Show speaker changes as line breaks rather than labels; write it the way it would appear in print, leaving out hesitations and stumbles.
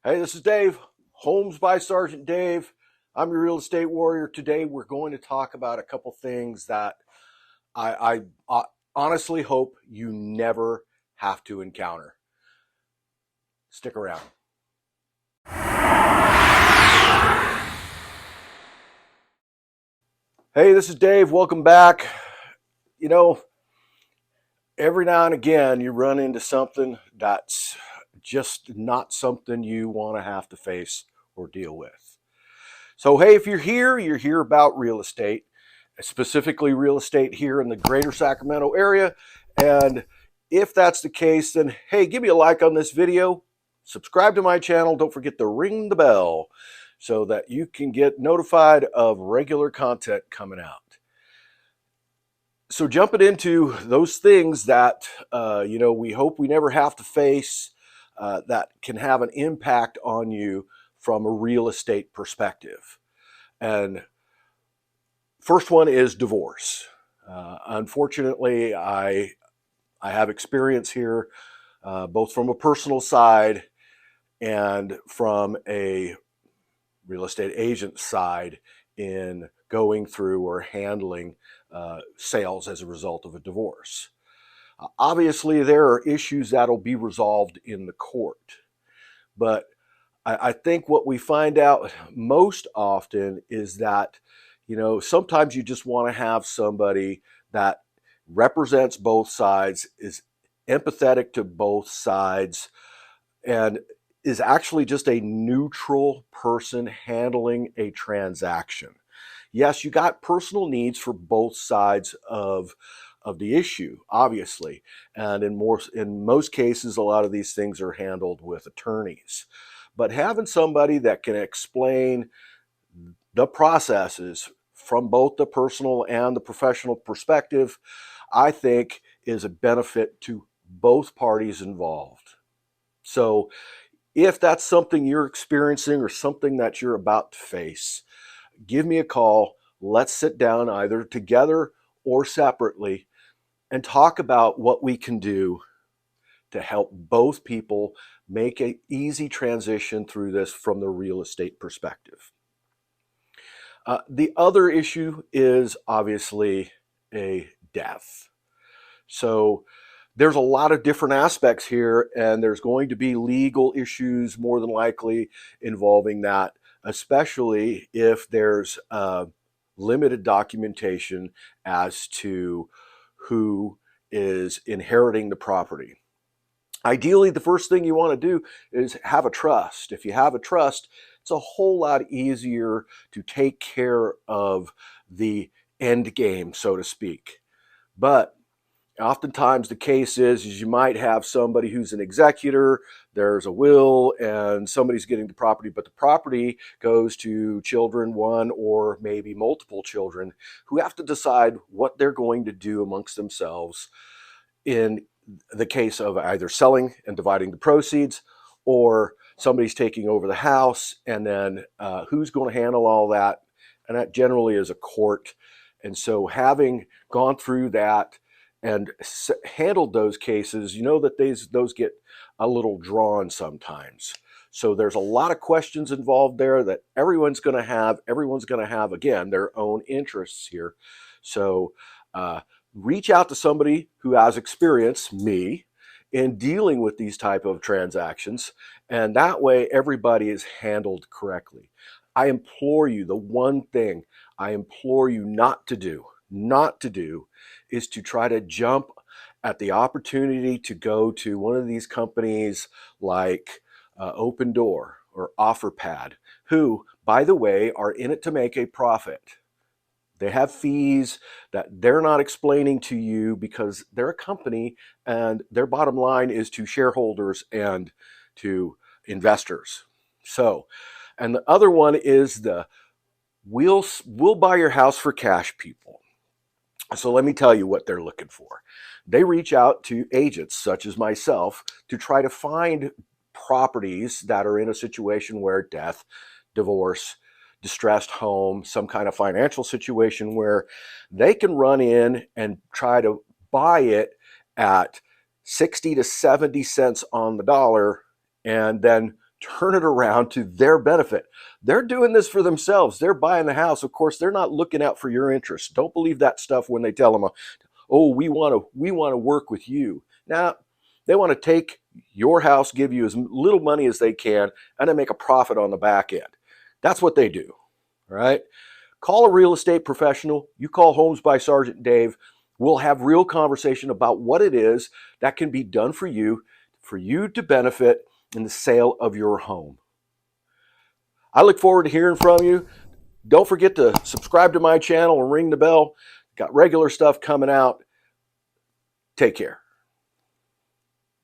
Hey, this is Dave, Homes by Sergeant Dave. I'm your real estate warrior. Today, we're going to talk about a couple things that I honestly hope you never have to encounter. Stick around. Hey, this is Dave. Welcome back. You know, every now and again, you run into something that's just not something you want to have to face or deal with. So, hey, if you're here about real estate, specifically real estate here in the greater Sacramento area. And if that's the case, then hey, give me a like on this video, subscribe to my channel, don't forget to ring the bell so that you can get notified of regular content coming out. So jumping into those things that we hope we never have to face, that can have an impact on you from a real estate perspective. And first one is divorce. Unfortunately, I have experience here, both from a personal side and from a real estate agent side in going through or handling sales as a result of a divorce. Obviously, there are issues that'll be resolved in the court, but I think what we find out most often is that, sometimes you just want to have somebody that represents both sides, is empathetic to both sides, and is actually just a neutral person handling a transaction. Yes, you got personal needs for both sides of the issue, obviously, and in most cases, a lot of these things are handled with attorneys. But having somebody that can explain the processes from both the personal and the professional perspective, I think is a benefit to both parties involved. So if that's something you're experiencing or something that you're about to face, give me a call. Let's sit down either together or separately and talk about what we can do to help both people make an easy transition through this from the real estate perspective. The other issue is obviously a death. So there's a lot of different aspects here, and there's going to be legal issues more than likely involving that, especially if there's limited documentation as to who is inheriting the property. Ideally, the first thing you want to do is have a trust. If you have a trust, it's a whole lot easier to take care of the end game, so to speak. But oftentimes the case is you might have somebody who's an executor, there's a will, and somebody's getting the property, but the property goes to children, one or maybe multiple children, who have to decide what they're going to do amongst themselves in the case of either selling and dividing the proceeds, or somebody's taking over the house, and then who's going to handle all that? And that generally is a court. And so having gone through that and handled those cases, you know that those get a little drawn sometimes. So there's a lot of questions involved there that everyone's going to have, again, their own interests here. So reach out to somebody who has experience, me, in dealing with these type of transactions, and that way everybody is handled correctly. I implore you, the one thing I implore you not to do is to try to jump at the opportunity to go to one of these companies like Open Door or OfferPad, who, by the way, are in it to make a profit. They have fees that they're not explaining to you because they're a company and their bottom line is to shareholders and to investors. So, and the other one is the we'll buy your house for cash people. So let me tell you what they're looking for. They reach out to agents such as myself to try to find properties that are in a situation where death, divorce, distressed home, some kind of financial situation where they can run in and try to buy it at 60 to 70 cents on the dollar and then turn it around to their benefit. They're doing this for themselves. They're buying the house. Of course, they're not looking out for your interests. Don't believe that stuff when they tell them, oh, we want to work with you. Now, they want to take your house, give you as little money as they can, and then make a profit on the back end. That's what they do, right? Call a real estate professional. You call Homes by Sergeant Dave. We'll have real conversation about what it is that can be done for you to benefit in the sale of your home. I look forward to hearing from you. Don't forget to subscribe to my channel and ring the bell. Got regular stuff coming out. Take care.